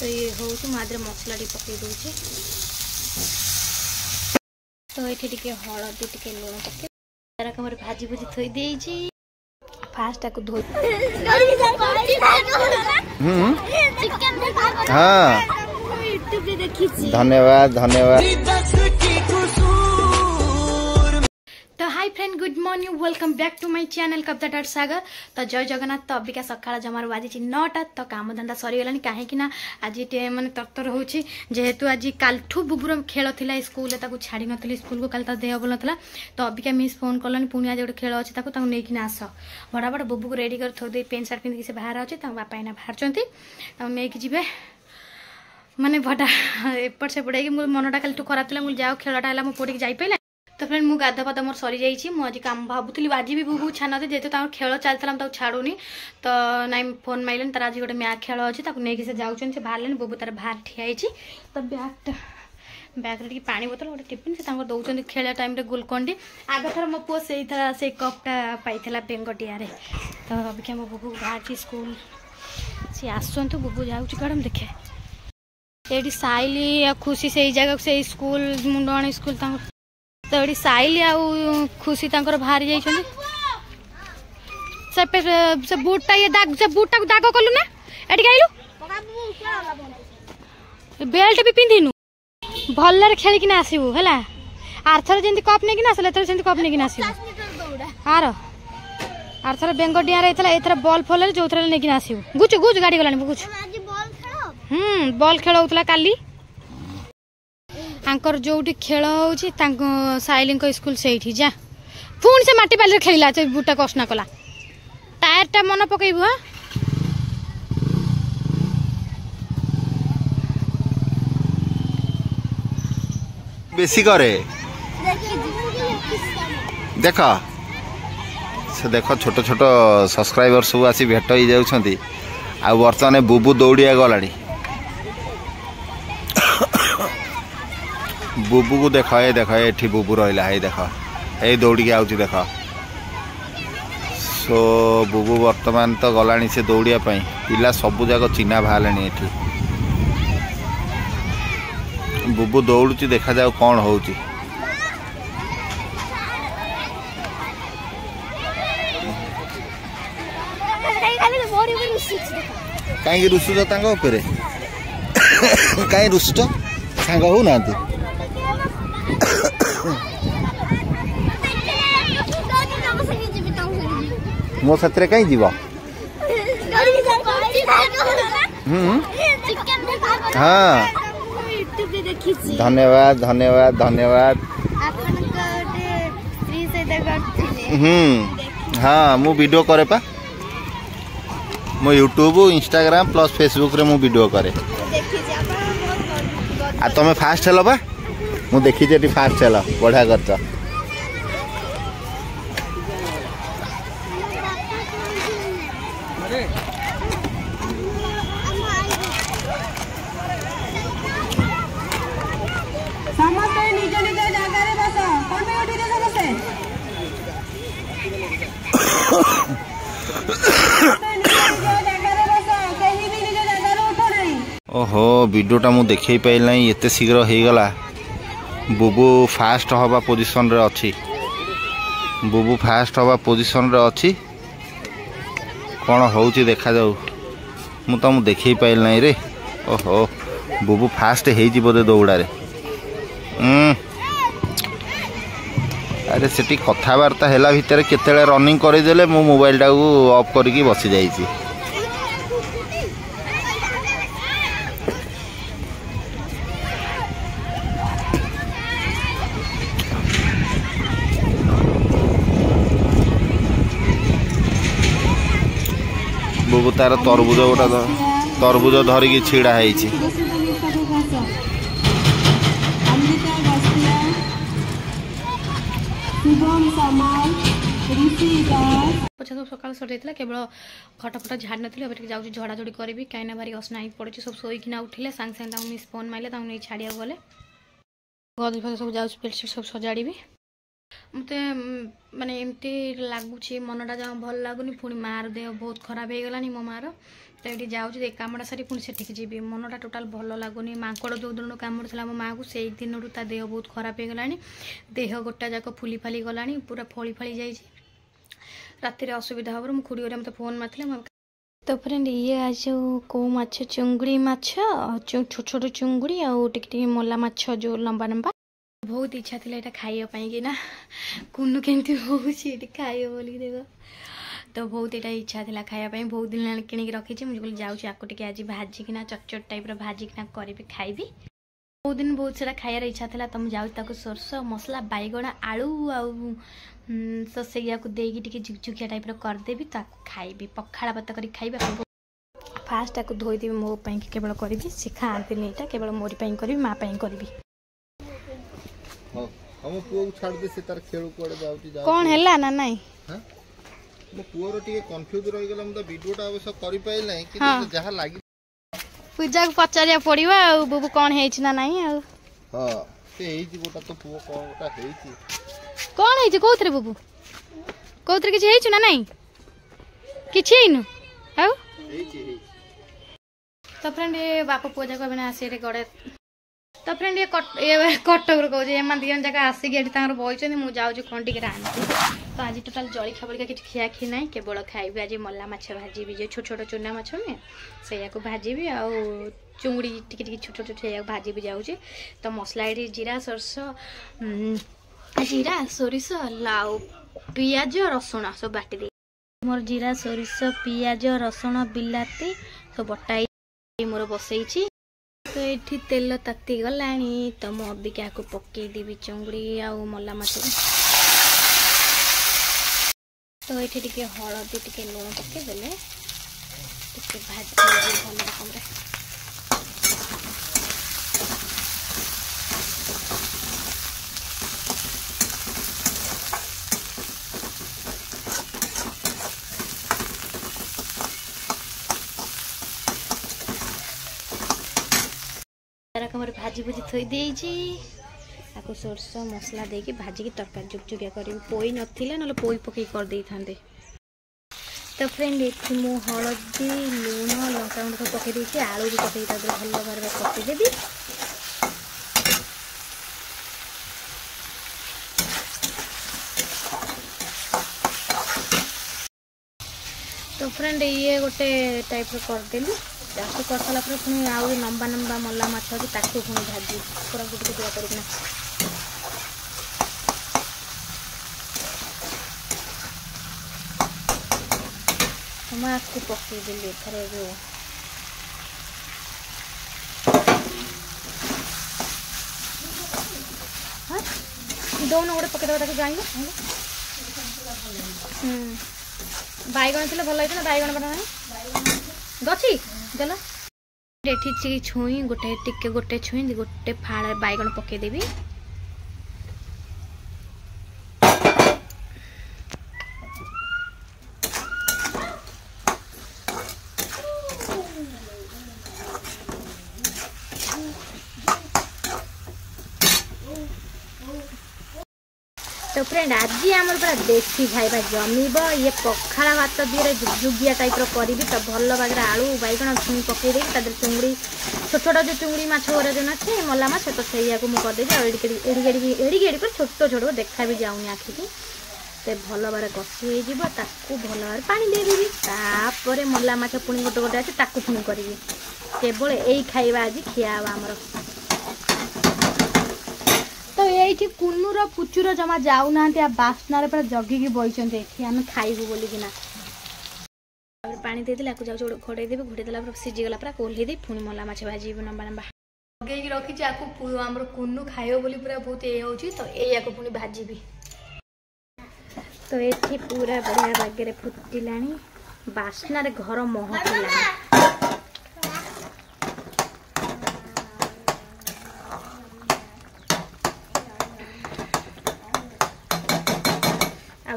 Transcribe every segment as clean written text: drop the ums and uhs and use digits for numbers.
तो ये हूँ मुझे मसला टी पकई दूसरी तो ये टी हलदी टी लुण पके मोर भाजी भुजी थोई देइछि फास्ट को धोई धन्यवाद धन्यवाद। तो hi friend good morning welcome back to my channel Kavita dot Sagar. तो जय जगन्नाथ। तो अबिका सकाळ जमार बाजी 9टा तो काम धंदा सरीगलानी कहीं आज मैंने तरतर हो जेहेतु आज कालठू बुबुर खेल थिला स्कूल ताको छाड़ी नथली स्कूल को काल देह भल नाला तो अबिका मिस फोन कलानी पुणी आज गोटे खेल अच्छे नहीं आस बड़ा बड़ा बुबू को रेडी कर थोड़ी पेंट सार्ट पिंधिक से बाहर अच्छे बापा इना बाहर नहीं जी माने भटा एपट सेपट हो मनटा खाली तो खराब था मुझे जाओ खेलटा है मुझे पड़ी जापारा तो फ्रेंड मुझे गाधा पाधा मोर सरी जाइए मुझे काम भावुली आज भी बुबू छान जेहतु खेल चलता छाड़ूनी तो नाई फोन मारे तार आज गोटे मैच खेल अच्छे नहीं से जाऊँ से बाहर बुबू तार बाहर ठिया तो बैग पानी बोतल गोटे टिफिन से दौरान खेल टाइम ग्लुकोन आग थर मो पुओ से कपटा पाई बेंगटिया तो अबिका मो बुबू बाहर स्कूल सी आसतु बुबू जाऊँ कड़म देखे ये साइली खुशी से जगह से स्कूल मुंडवाणी स्कूल तो ये साइली आ खुशी बाहरी जाइए से बुटा ये दाग से बुटा को दाग कलु ना एटी आइलु बेल्ट भी पिंधिनु भल्ले खेलिक आसबू है आरथर जमी कप नहीं आसल एथर कप नहीं आसबू आरथर बेंगटिया एथर बॉल फल जो थे नहीं आसबू गुच गुच गाड़ी गलानी गुच बॉल खेल होता काली आंकर जो खेल हो साइली स्कूल से जा पुणी से माटी बाली खेला बुटा कसना कला टायर टा मन पकईबू हाँ बेसी करे देख से देख छोट छोट सब्सक्राइबर सब आसी भेट हो जाउछंती आ वर्तमान बुबू दौड़िया गलानी बुबू को देख ये बुबू रहा है देख ये दौड़ी आउच देख सो बुबू वर्तमान तो गलानी से दौड़िया पिला सबू जाक चिन्हा बाहर ये बुबू दौड़ुची देखा जाओ कौन हो कहीं रुसुच कहीं रुसुच सांग हो ना मो साथी कहीं जीव हाँ धन्यवाद धन्यवाद धन्यवाद हाँ मु वीडियो करे पा मो यूट्यूब इंस्टाग्राम प्लस फेसबुक रे मु वीडियो करे आ तमे फास्ट हेलो बा मु देखी जे फास्ट हेलो बढ़िया करछ ओहो वीडियोटा मु देखे पाइल नहीं एते शीघ्र हो गला बुबू फास्ट हवा पोजीशन रे अच्छी बुबू फास्ट हवा पोजीशन रे अच्छी कौन होउची देखा जाऊ मु तो देखे पाइल नहीं रे ओहो बुबू फास्ट हो बोधे दौड़ा रे अरे सेठी कथबार्ता है भितर केते रनिंग करदेले मो मोबाइल टा को ऑफ करके बसी जाइए बुबू तार तरबुज गोटा तरबुज धरिकी छिड़ा है पचा सब सकाल सर केवल खटफट झाड़ नी जाऊँ झड़ाझड़ी करी कहीं भारी असना ही पड़ी सब शोना उठिले सांगे सांगे मिस फोन मारे नहीं छाड़िया गले गद सब जाऊँ बेडसीट सब सजाड़ी मते माने एमती लगुच मनटा जमा भल लगुनि पुणी मार देह बहुत खराब हो गलानी मो मार तो ये जाऊँगी कामटा सारी पुणी से जी मनटा टोटाल भल लगुनि मांकड़ जो दिन कामुड़ा मो माँ को से दिन ता देह बहुत खराब हो गलानी देह गोटा जाक फुली फाली गलानी पूरा फली फाली जाइए राति असुविधा हब मो खुड़ी मत फोन मारते तो फ्रेंड ये आज कौ माछ चुंगड़ी माछ छोट छोट चुंगड़ी आउ टिके मला माछ जो लंबा लंबा बहुत इच्छा थी यहाँ खाइबापी कि ना कुनु केमती होची खाइब बोली देख तो बहुत यहाँ इच्छा थी खाइबापी बहुत दिन किଣିकी रखी मुझे कहली जाऊँ आपको टिके आज भाजिकिना चटचट टाइप भाजिकिना करी खाइबी बहुत दिन बहुत सारा खाइबार इच्छा था तो मुझे जाऊँ सोरस मसला बैगण आलू आउ तो से देकी झुकझुकिया टाइप करदेवी ताको खाइबी पखाड़ा भात कर खाइबा फास्ट ताको धोईदेवी मो पाई केवल करी से खाती यहाँ केवल मोरी पाई करी माँ पाई करी हम पुओ छाड़ दे से तार खेल कोड़े जाउती जा कोन हैला ना नहीं हां मो पुओ रो टिके कंफ्यूज रहि गेलम त वीडियोटा अवश्य करि पाइल नै कि जहा लागी पूजा को पचारिया पड़िबा आ बुबु कोन हेछि ना नहीं आ हां से हेछि गोटा तो पुओ कोटा हेछि कोन हेछि कोथरे बुबु कोथरे किछि हेछि ना नहीं किछि हेनु आ हेछि तो फ्रेंड ये बाप पूजा को बिना आसे रे गड़े तो फ्रेंड ये कटक कहे एम दिजन जाक आसिक बही मुझे जाऊँ कौन टिके तो आज टोटाल जलिखा बलिका कि खिया खी ना केवल खाइबी आज मल्ला माछ भाजी जो छोट छोट चूना माछ नुहे से भाजी आउ चुंगड़ी टिके छोट छोट से भाजी जाऊँगी तो मसला ये जीरा सोरस जीरा सोरिष लाउ पियाज रसुण सब बाटी दे मोर जीरा सोरिष पियाज रसुण बिलाती सब बटाई मोर बसई तो ये तेल ताती गलानी तो मु अबिका को पकईदेवी चुंगड़ी आउ मला माछ तो ये टिके हलदी टिके लुण पकईदेले टिके भाजी भल रकम भाजी भुजी थई देइछि आको सोरस मसला देकी भाजी की तरकारी जुकजुकिया करी पोई नथिले नले पोई पकई कर देई थांदे तो फ्रेंड एथि मो हळदी लूण लंका गुंड सब पकई देइछि आलू भी पकई ता भल भाबरे पकई देबी तो फ्रेंड ये गोटे टाइप कर देली ताकू कर सारा पुणी आउ लंबा लंबा मल्ला माछ अच्छी ताकू पुणी भाजी पूरा गुट गुटिया करना आपको पकईदेली एथर जो दौन गोटे पकईदेव जाइए बैगण थे भल होता बैगण बना गछि देला एठी छुई गोटे टिके गोटे छुई गोटे फाड़ बैगण पकईदेवी तो फ्रेंड आज आमर पूरा देसी खाइबा जमीब ये पखाड़ा भात दिए जुगिया टाइप करी तो भल भाग आलू बैगण छुई पकईदे चुंगड़ी छोट छोट जो चुंगड़ी माछ जो अच्छे मला माछ तो से करदेवी एड़ी छोट छोट देखा भी जाऊनी आखिक तो भल भाव कषि हो भल भाव पानी देदेवी तापर मला माछ पुणी गोटे गोटे अच्छे ताकू पुणी करी केवल यही खाइबा आज खिया आमर तो ये कुन्नूर पुचुर जमा जाऊना बास्नार पूरा जगिकी बही आम खाइबू बोलिकिना पानी देदेला जाऊँ घोड़ेदेवी घोड़ेदेला सीझीगला पूरा कोल्हीदेवी पुणी मला माछ भाजी लंबा लंबा लगे रखी आम कुन्नू खाइब बोली पूरा बहुत ये हो तो या पुणी भाजी तो ये पूरा बढ़िया बागे फुटिला बास्नार घर महकिला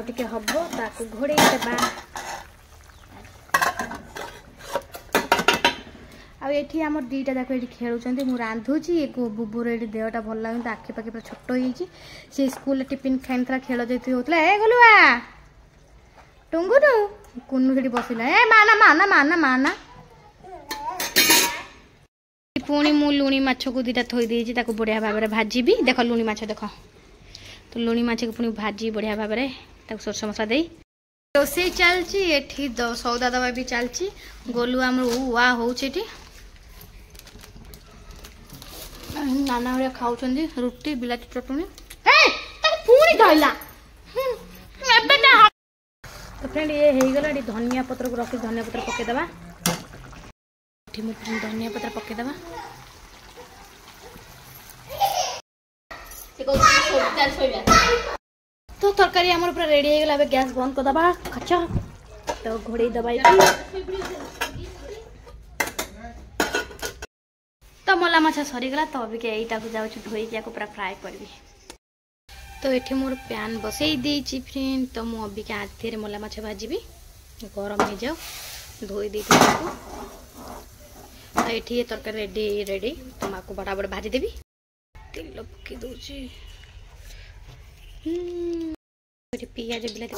टिके हम ताकू घोड़े देबा आठी आम दीटा जाक ये खेलुँच मुझे रांधुची बुबूर ये देहटा भल लगे आखि पाखि पूरा छोट हो स्कूल टिफिन खाई खेल जी होता है गलुआ टुंगुनु कुन्नू से बसला ए माना माना माना माना पुणी मु लुणी माछ को दीटा थोई देछि ताको बढ़िया भाव में भाजीबी देख लुणी माछ देख तो लुणी माछ को पुणी भाजी बढ़िया भाव में ताको सोरस मसला दे रोसे चलची एठी सौदा दवा भी चलची गोलू आम वा होउछि नाना हरिया खाऊछंदी रुटी बिलाती चटनी पुणी धइला तो फ्रेंड ये हो गला धनिया पत्र को रखी धनिया पत्र पकेदबा धनिया पत्र पकेदबा तो तरकारी आमर पूरा रेडी हो गला गैस बंद कर दबा खच तो घोड़े दबाई तो मला माछ सरीगला तो अभी यहीटा को जाऊँ धोईकी पूरा फ्राए करी तो ये मोर पैन बसई देची फ्रेंड तो मु अभी आधे मला माछ भाजी गरम हो जाओ धोई दे तो ये तरकारी रेडी रेडी तो माँ को बड़ा बड़ा भाजी देवी तेल पकई दूची पियाज बिलाती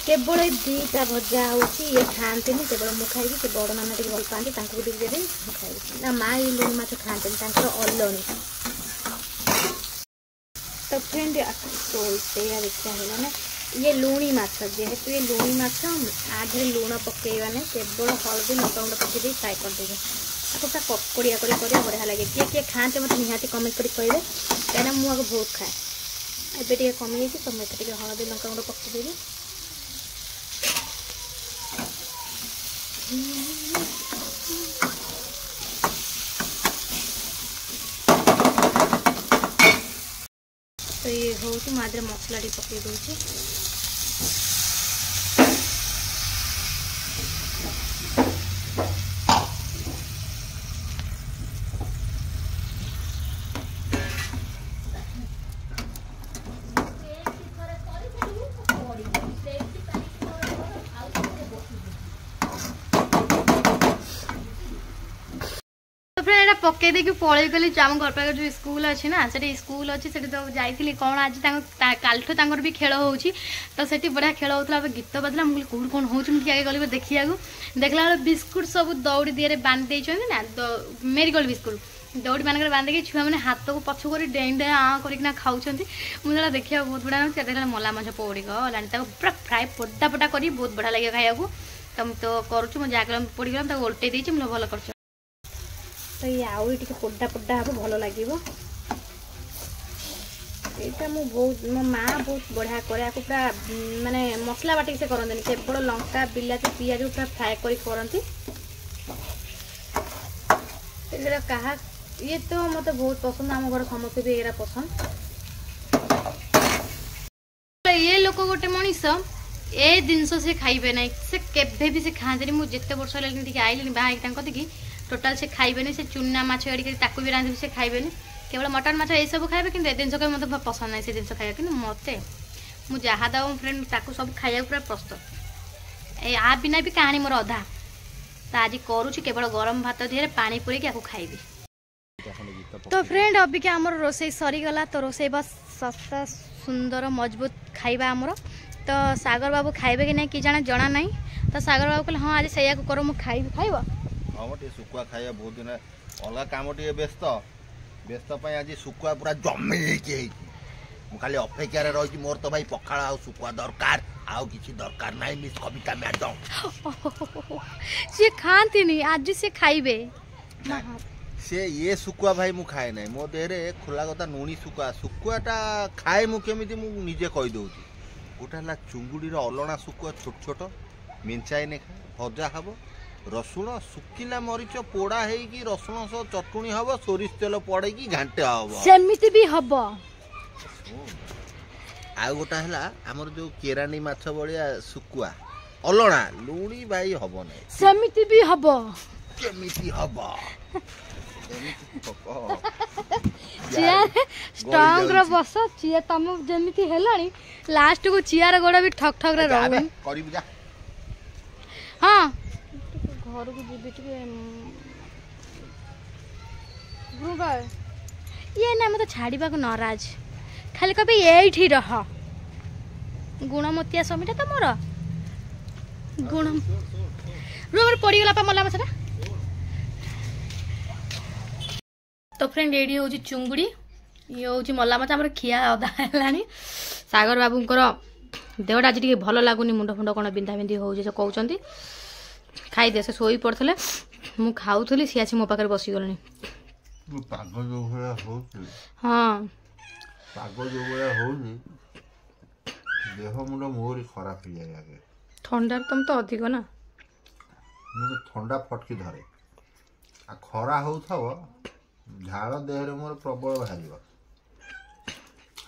केवल दीटा भजा ये खाते केवल मु खाई से बड़ नाना टे भल पाती खाई ना माँ ये लुणी माछ खाते अलणी तो फ्रेंड तो देखा है ना ये लुणी माछ जेहेतु ये लुणी माछ आधे लुण पकेवा ना केवल हल्दी लंका गुंड पकई फ्राए करदेवे आपको पूरा पकड़िया कर बढ़िया लगे किए किए खाते मतलब निहाती कमेंट कर कहे कहीं मुझे बहुत खाए एबे टे कमी जाइए तो मुझे हल्दी लंका गुंड पकईदेवी तो ये हूँ मुझे मसला टी पकई दूसरी पकई देखिए पलि गली आम घर पाखे जो स्कूल अच्छी ना से स्कूल अच्छी से तो जाइली कौन आज कालठू भी खेल हो तो से बढ़िया खेल होता गीत बाजला मुझे कौन कौन हो आगे गली देखा देखला बिस्कुट सब दौड़ी दिए बांध ना मेरीगोल्ड बिस्कुट दौड़ी मानक बांधिकी छुआ मैंने हाथ को पछ कर डें डें आ करना खाऊँ मुझे देखा बहुत बढ़िया देखा मला माछ पड़ी गला पूरा फ्राए पोटा पोटा कर बहुत बढ़िया लगे खाया तो करुँ मुझे जाकर पड़गला ओल्टे देती मुझे भल कर तो ये आउ टे पोडा पोडा हम भल लगे यहाँ मु बहुत मो माँ बहुत बढ़िया करे पूरा माने मसला बाटिक से करते केवल लंका बिलाती पियाज पूरा फ्राए करती कहा ये तो मत बहुत पसंद आम घर समस्त भी ये पसंद ये लोक गोटे मनीष ए जिनस से खाइबे ना से केबे भी से खाते मुझे जिते वर्ष आइली बाहर की टोटाल से खाइबे से चुना माछ एडिक भी रांधि से खाइबे केवल मटन माछ ये सब खाइबे कि जिन मतलब पसंद ना से जिन खाया कि मत मुझे जहाँ दवा फ्रेंड ताकू सब खाया पूरा प्रस्तुत आ बिना भी कहानी मोर अधा तो आज करुँच केवल गरम भात दिए पानी पूरे खाइबी तो फ्रेंड अभी क्या आमर रोसे सरीगला तो रोसे बस सस्ता सुंदर मजबूत खाइबा आमर तो सागर बाबू खाइबे कि नहीं कि जाने जना नहीं तो सागर बाबू कहले हाँ आज से करो मुझे खाइबी खाइब हाँ टे सुकुआ खाइबा बहुत दिन अलग कम टे व्यस्त व्यस्त आज सुकुआ पूरा जमी खाली अपेक्षार रही मोर तो भाई पखाड़ आ सुकुआ दरकार आउ किसी दरकार नहीं मिस कविता मैडम से खाती नहीं आज से खाइबे से ये सुकुआ भाई मु खाए ना मो देहरे खोला कथा नुणी सुकुआ सुकुआटा खाए मु केमिति मु निजे कहि दउची गोटा हला चुंगुड़ी रो अलणा सुकुआ छोट छोट मिंचाइने भजा हम रसुण सुखिला मरीच पोड़ा है रसुण सह चटुणी हम सोरिष तेल पड़े घाटे हम सेमिति भी हबो आ गोटा है आमर जो केरानी माछ भलिया सुकुआ अलणा लुणी भाई हम ना सेमिति भी हबो केमिति हम चेयर स्ट्रांग रो बस चेयर तम जेमिति हेलानी लास्ट को चेयर गोड़ा भी ठक ठक रे रहू करिबु जा हां घर को जीबे टिके गुरुबा ये ना मत छाड़ीबा को नाराज खाली कबे एठी रह गुणमतिया समीटा त मोर गुण रोबर पड़ी गला पा मला मछटा तो फ्रेंड रेडी हो चुंगुड़ी ये हूँ मला माछ आम खिया अदा है सागर बाबूंकर देहटा आज भल लगुनि मुंड फुंड कौन बिंधा बिंधी हो कहते खाईदे से शोई पड़े मु खाऊली सी आसी मो पाखे बसीगले हाँ देह मुंड मोर खराब हो जाए ठंडा तुम तो अधिक ना ठंडा फटकी धरे आ खरा हो झाड़ देह मोर प्रबल बाहर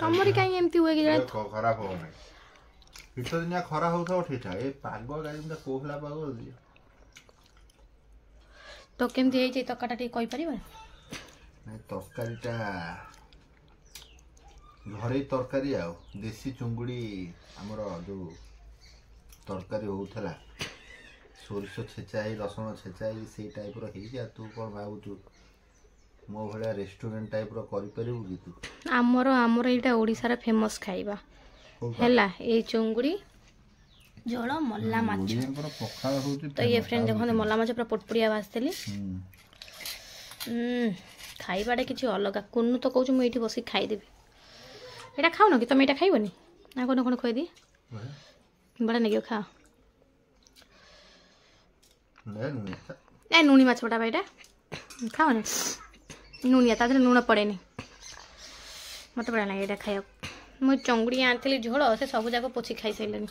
तमरी कहीं एमती हुए कि खराब हो ना शीत दिनिया खरा हो ठीक है ये पाग गाड़ी कोहला पाग तो केमती है तकाटा टी कहि परिबा नहीं तरकारीटा घरे तरकारी आ देसी चुंगुड़ी आमर जो तरकारी होता सोरिष छेचाई रसुण छेचाई से टाइप रही तू कौन भावुचु मो भाया रेस्टोरेंट टाइप करू कि तू आमर आमर एटा ओडिसा रा फेमस खाइबा हैला ए चुंगुड़ी झोल मल्ला माछ तो ये फ्रेंड देखो मल्ला माछ पूरा पटपड़िया भाजली खाइबाटा किसी अलग कुन्नू तो कहूँ मुझे बस खाईदेवी यहाँ खाऊ न कि तुम यहाँ खाइबनी ना कौन कौन खुद बड़ा नहीं खा नुणी माछ बटा भाईटा खाओ ना नुनिया ता लुण पड़े मत बड़ा लगे यहाँ खाया मुझे चंगुड़ी आनी झोल से सब जाक पोछी खाई सारे